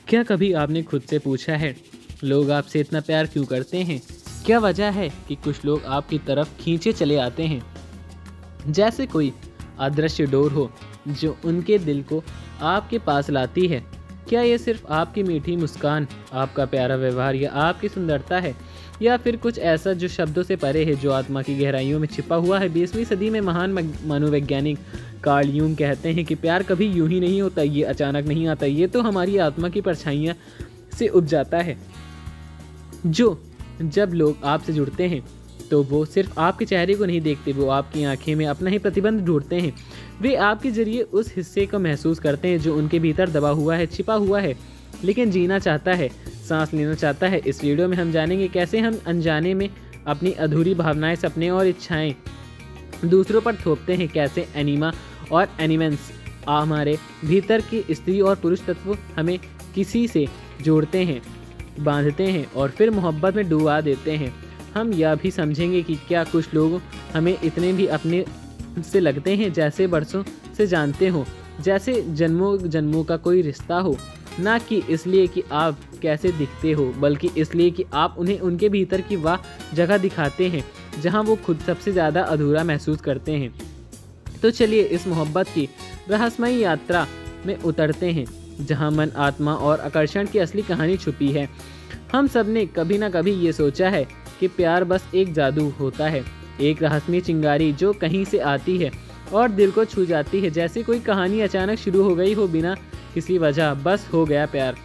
क्या कभी आपने खुद से पूछा है, लोग आपसे इतना प्यार क्यों करते हैं? क्या वजह है कि कुछ लोग आपकी तरफ खींचे चले आते हैं, जैसे कोई अदृश्य डोर हो जो उनके दिल को आपके पास लाती है? क्या ये सिर्फ आपकी मीठी मुस्कान, आपका प्यारा व्यवहार या आपकी सुंदरता है, या फिर कुछ ऐसा जो शब्दों से परे है, जो आत्मा की गहराइयों में छिपा हुआ है? 20वीं सदी में महान मनोवैज्ञानिक कार्ल यूंग कहते हैं कि प्यार कभी यूं ही नहीं होता, ये अचानक नहीं आता, ये तो हमारी आत्मा की परछाइयाँ से उठ जाता है। जब लोग आपसे जुड़ते हैं तो वो सिर्फ आपके चेहरे को नहीं देखते, वो आपकी आंखें में अपना ही प्रतिबिंब ढूंढते हैं। वे आपके जरिए उस हिस्से को महसूस करते हैं जो उनके भीतर दबा हुआ है, छिपा हुआ है, लेकिन जीना चाहता है, सांस लेना चाहता है। इस वीडियो में हम जानेंगे कैसे हम अनजाने में अपनी अधूरी भावनाएं, सपने और इच्छाएं दूसरों पर थोपते हैं, कैसे एनिमा और एनिमेंस हमारे भीतर की स्त्री और पुरुष तत्व हमें किसी से जोड़ते हैं, बांधते हैं और फिर मोहब्बत में डुबा देते हैं। हम यह भी समझेंगे कि क्या कुछ लोग हमें इतने भी अपने से लगते हैं जैसे बरसों से जानते हो, जैसे जन्मों जन्मों का कोई रिश्ता हो, ना कि इसलिए कि आप कैसे दिखते हो, बल्कि इसलिए कि आप उन्हें उनके भीतर की वह जगह दिखाते हैं जहां वो खुद सबसे ज़्यादा अधूरा महसूस करते हैं। तो चलिए इस मोहब्बत की रहस्यमयी यात्रा में उतरते हैं, जहां मन, आत्मा और आकर्षण की असली कहानी छुपी है। हम सब ने कभी ना कभी ये सोचा है कि प्यार बस एक जादू होता है, एक रहस्यमय चिंगारी जो कहीं से आती है और दिल को छू जाती है, जैसे कोई कहानी अचानक शुरू हो गई हो बिना किसी वजह, बस हो गया प्यार।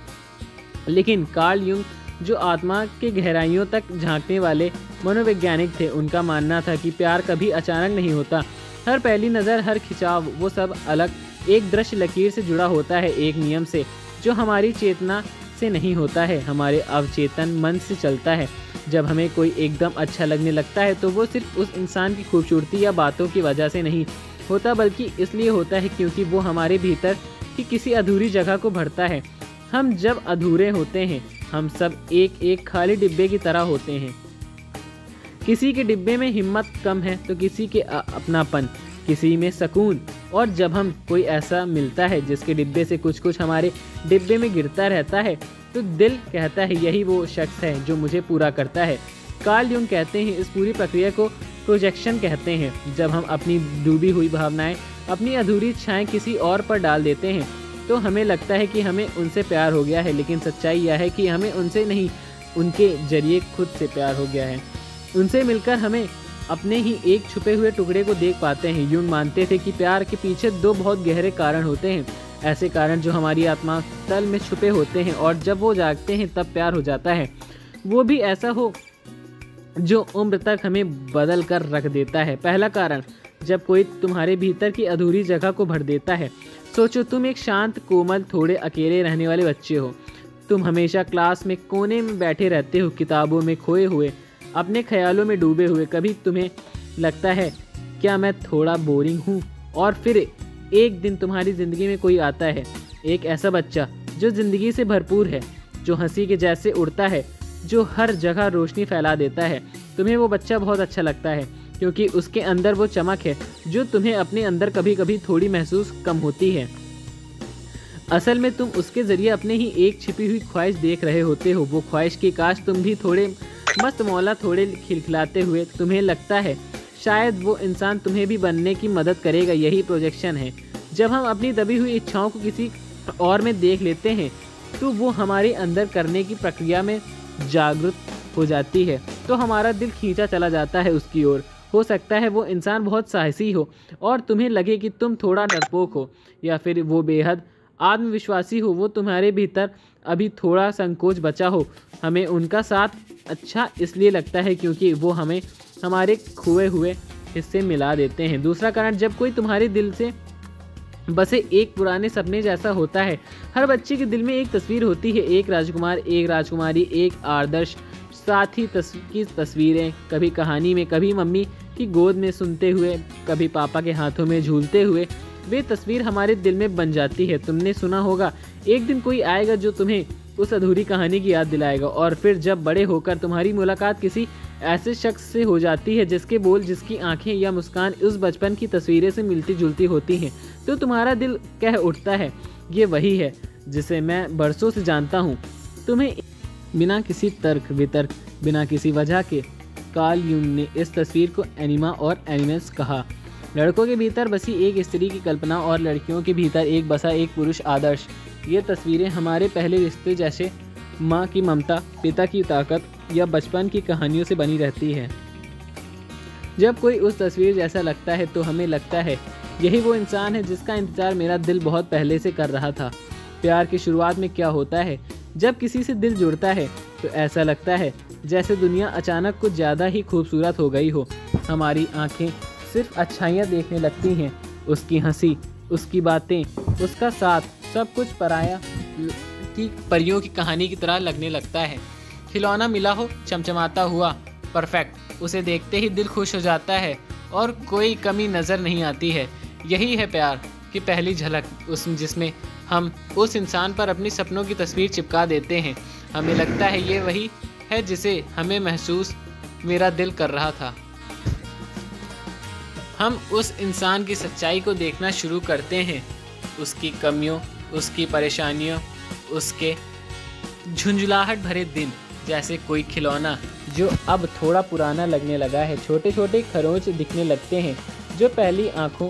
लेकिन कार्ल यूंग, जो आत्मा के गहराइयों तक झांकने वाले मनोवैज्ञानिक थे, उनका मानना था कि प्यार कभी अचानक नहीं होता। हर पहली नज़र, हर खिंचाव, वो सब अलग एक दृश्य लकीर से जुड़ा होता है, एक नियम से जो हमारी चेतना से नहीं होता है, हमारे अवचेतन मन से चलता है। जब हमें कोई एकदम अच्छा लगने लगता है तो वो सिर्फ उस इंसान की खूबसूरती या बातों की वजह से नहीं होता, बल्कि इसलिए होता है क्योंकि वो हमारे भीतर की किसी अधूरी जगह को भरता है। हम जब अधूरे होते हैं, हम सब एक एक खाली डिब्बे की तरह होते हैं। किसी के डिब्बे में हिम्मत कम है तो किसी के अपनापन, किसी में सुकून, और जब हम कोई ऐसा मिलता है जिसके डिब्बे से कुछ कुछ हमारे डिब्बे में गिरता रहता है, तो दिल कहता है यही वो शख्स है जो मुझे पूरा करता है। कार्ल यूंग कहते हैं इस पूरी प्रक्रिया को प्रोजेक्शन कहते हैं। जब हम अपनी डूबी हुई भावनाएं, अपनी अधूरी इच्छाएं किसी और पर डाल देते हैं तो हमें लगता है कि हमें उनसे प्यार हो गया है, लेकिन सच्चाई यह है कि हमें उनसे नहीं, उनके जरिए खुद से प्यार हो गया है। उनसे मिलकर हमें अपने ही एक छुपे हुए टुकड़े को देख पाते हैं। यूंग मानते थे कि प्यार के पीछे दो बहुत गहरे कारण होते हैं, ऐसे कारण जो हमारी आत्मा तल में छुपे होते हैं, और जब वो जागते हैं तब प्यार हो जाता है। वो भी ऐसा हो जो उम्र तक हमें बदल कर रख देता है। पहला कारण, जब कोई तुम्हारे भीतर की अधूरी जगह को भर देता है। सोचो, तुम एक शांत, कोमल, थोड़े अकेले रहने वाले बच्चे हो। तुम हमेशा क्लास में कोने में बैठे रहते हो, किताबों में खोए हुए, अपने ख्यालों में डूबे हुए। कभी तुम्हें लगता है क्या मैं थोड़ा बोरिंग हूँ, और फिर एक दिन तुम्हारी ज़िंदगी में कोई आता है, एक ऐसा बच्चा जो ज़िंदगी से भरपूर है, जो हंसी के जैसे उड़ता है, जो हर जगह रोशनी फैला देता है। तुम्हें वो बच्चा बहुत अच्छा लगता है क्योंकि उसके अंदर वो चमक है जो तुम्हें अपने अंदर कभी कभी थोड़ी महसूस कम होती है। असल में तुम उसके ज़रिए अपने ही एक छिपी हुई ख्वाहिश देख रहे होते हो, वो ख्वाहिश की काश तुम भी थोड़े मस्त मौला, थोड़े खिलखिलाते हुए। तुम्हें लगता है शायद वो इंसान तुम्हें भी बनने की मदद करेगा। यही प्रोजेक्शन है। जब हम अपनी दबी हुई इच्छाओं को किसी और में देख लेते हैं तो वो हमारे अंदर करने की प्रक्रिया में जागरूक हो जाती है, तो हमारा दिल खींचा चला जाता है उसकी ओर। हो सकता है वो इंसान बहुत साहसी हो और तुम्हें लगे कि तुम थोड़ा डरपोक हो, या फिर वो बेहद आत्मविश्वासी हो, वो तुम्हारे भीतर अभी थोड़ा संकोच बचा हो। हमें उनका साथ अच्छा इसलिए लगता है क्योंकि वो हमें हमारे खोए हुए हिस्से मिला देते हैं। दूसरा कारण, जब कोई तुम्हारे दिल से बसे एक पुराने सपने जैसा होता है। हर बच्चे के दिल में एक तस्वीर होती है, एक राजकुमार, एक राजकुमारी, एक आदर्श साथी की तस्वीरें, कभी कहानी में, कभी मम्मी की गोद में सुनते हुए, कभी पापा के हाथों में झूलते हुए। वे तस्वीर हमारे दिल में बन जाती है। तुमने सुना होगा, एक दिन कोई आएगा जो तुम्हें उस अधूरी कहानी की याद दिलाएगा। और फिर जब बड़े होकर तुम्हारी मुलाकात किसी ऐसे शख्स से हो जाती है जिसके बोल, जिसकी आंखें या मुस्कान उस बचपन की तस्वीरें से मिलती जुलती होती हैं, तो तुम्हारा दिल कह उठता है ये वही है जिसे मैं बरसों से जानता हूँ। तुम्हें बिना किसी तर्क वितर्क, बिना किसी वजह के कार्ल यूंग ने इस तस्वीर को एनिमा और एनिमल्स कहा। लड़कों के भीतर बसी एक स्त्री की कल्पना और लड़कियों के भीतर एक पुरुष आदर्श। ये तस्वीरें हमारे पहले रिश्ते जैसे माँ की ममता, पिता की ताकत या बचपन की कहानियों से बनी रहती है। जब कोई उस तस्वीर जैसा लगता है तो हमें लगता है यही वो इंसान है जिसका इंतजार मेरा दिल बहुत पहले से कर रहा था। प्यार की शुरुआत में क्या होता है, जब किसी से दिल जुड़ता है तो ऐसा लगता है जैसे दुनिया अचानक कुछ ज़्यादा ही खूबसूरत हो गई हो। हमारी आंखें सिर्फ अच्छाइयाँ देखने लगती हैं। उसकी हंसी, उसकी बातें, उसका साथ, सब कुछ पराया की परियों की कहानी की तरह लगने लगता है। खिलौना मिला हो चमचमाता हुआ, परफेक्ट, उसे देखते ही दिल खुश हो जाता है और कोई कमी नज़र नहीं आती है। यही है प्यार की पहली झलक, जिसमें हम उस इंसान पर अपनी सपनों की तस्वीर चिपका देते हैं। हमें लगता है ये वही है जिसे हमें महसूस मेरा दिल कर रहा था। हम उस इंसान की सच्चाई को देखना शुरू करते हैं, उसकी कमियों, उसकी परेशानियों, उसके झुंझलाहट भरे दिन जैसे कोई खिलौना जो अब थोड़ा पुराना लगने लगा है। छोटे छोटे खरोंच दिखने लगते हैं जो पहली आंखों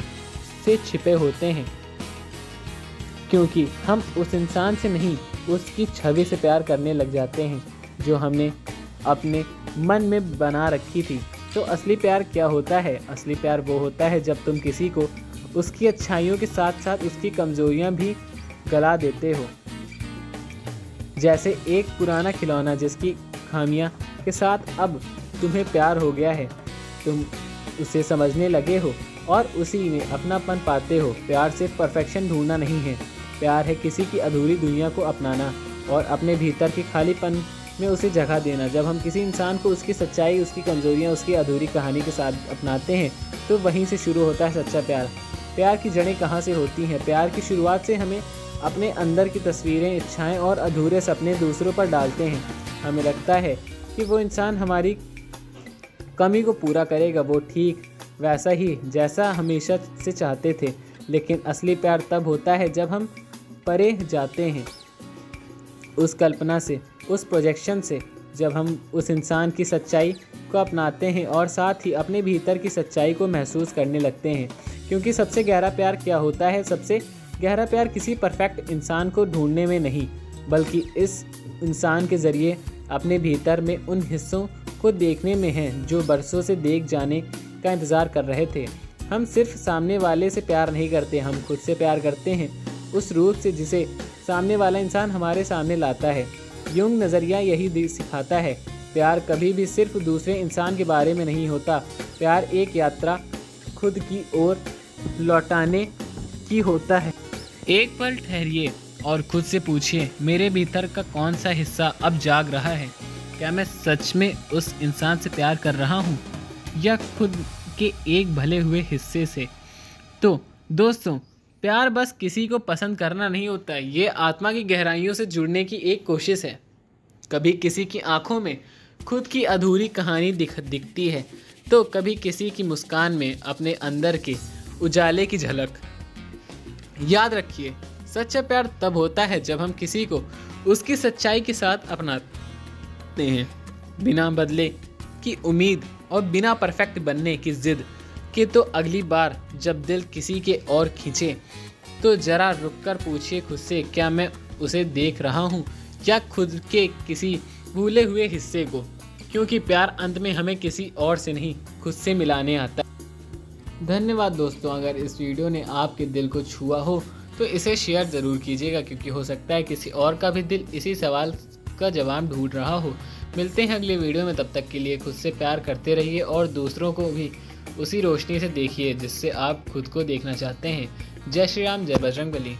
से छिपे होते हैं, क्योंकि हम उस इंसान से नहीं, उसकी छवि से प्यार करने लग जाते हैं जो हमने अपने मन में बना रखी थी। तो असली प्यार क्या होता है? असली प्यार वो होता है जब तुम किसी को उसकी अच्छाइयों के साथ साथ उसकी कमजोरियां भी गला देते हो। जैसे एक पुराना खिलौना जिसकी खामियां के साथ अब तुम्हें प्यार हो गया है, तुम उसे समझने लगे हो और उसी में अपनापन पाते हो। प्यार सिर्फ परफेक्शन ढूंढना नहीं है, प्यार है किसी की अधूरी दुनिया को अपनाना और अपने भीतर की खालीपन में उसे जगह देना। जब हम किसी इंसान को उसकी सच्चाई, उसकी कमजोरियां, उसकी अधूरी कहानी के साथ अपनाते हैं तो वहीं से शुरू होता है सच्चा प्यार। प्यार की जड़ें कहाँ से होती हैं? प्यार की शुरुआत से हमें अपने अंदर की तस्वीरें, इच्छाएं और अधूरे सपने दूसरों पर डालते हैं। हमें लगता है कि वो इंसान हमारी कमी को पूरा करेगा, वो ठीक वैसा ही जैसा हमेशा से चाहते थे। लेकिन असली प्यार तब होता है जब हम परे जाते हैं उस कल्पना से, उस प्रोजेक्शन से, जब हम उस इंसान की सच्चाई को अपनाते हैं और साथ ही अपने भीतर की सच्चाई को महसूस करने लगते हैं। क्योंकि सबसे गहरा प्यार क्या होता है? सबसे गहरा प्यार किसी परफेक्ट इंसान को ढूंढने में नहीं, बल्कि इस इंसान के ज़रिए अपने भीतर में उन हिस्सों को देखने में है जो बरसों से देख जाने का इंतज़ार कर रहे थे। हम सिर्फ सामने वाले से प्यार नहीं करते, हम खुद से प्यार करते हैं, उस रूप से जिसे सामने वाला इंसान हमारे सामने लाता है। यूंग नज़रिया यही सिखाता है, प्यार कभी भी सिर्फ दूसरे इंसान के बारे में नहीं होता। प्यार एक यात्रा खुद की ओर लौटाने की होता है। एक पल ठहरिए और खुद से पूछिए, मेरे भीतर का कौन सा हिस्सा अब जाग रहा है? क्या मैं सच में उस इंसान से प्यार कर रहा हूँ या खुद के एक भले हुए हिस्से से? तो दोस्तों, प्यार बस किसी को पसंद करना नहीं होता, ये आत्मा की गहराइयों से जुड़ने की एक कोशिश है। कभी किसी की आंखों में खुद की अधूरी कहानी दिखती है तो कभी किसी की मुस्कान में अपने अंदर के उजाले की झलक। याद रखिए, सच्चा प्यार तब होता है जब हम किसी को उसकी सच्चाई के साथ अपनाते हैं, बिना बदले की उम्मीद और बिना परफेक्ट बनने की जिद के। तो अगली बार जब दिल किसी के और खींचे तो ज़रा रुककर पूछिए खुद से, क्या मैं उसे देख रहा हूँ या खुद के किसी भूले हुए हिस्से को? क्योंकि प्यार अंत में हमें किसी और से नहीं, खुद से मिलाने आता है। धन्यवाद दोस्तों। अगर इस वीडियो ने आपके दिल को छुआ हो तो इसे शेयर ज़रूर कीजिएगा, क्योंकि हो सकता है किसी और का भी दिल इसी सवाल का जवाब ढूंढ रहा हो। मिलते हैं अगले वीडियो में, तब तक के लिए खुद से प्यार करते रहिए और दूसरों को भी उसी रोशनी से देखिए जिससे आप खुद को देखना चाहते हैं। जय श्री राम, जय बजरंगबली।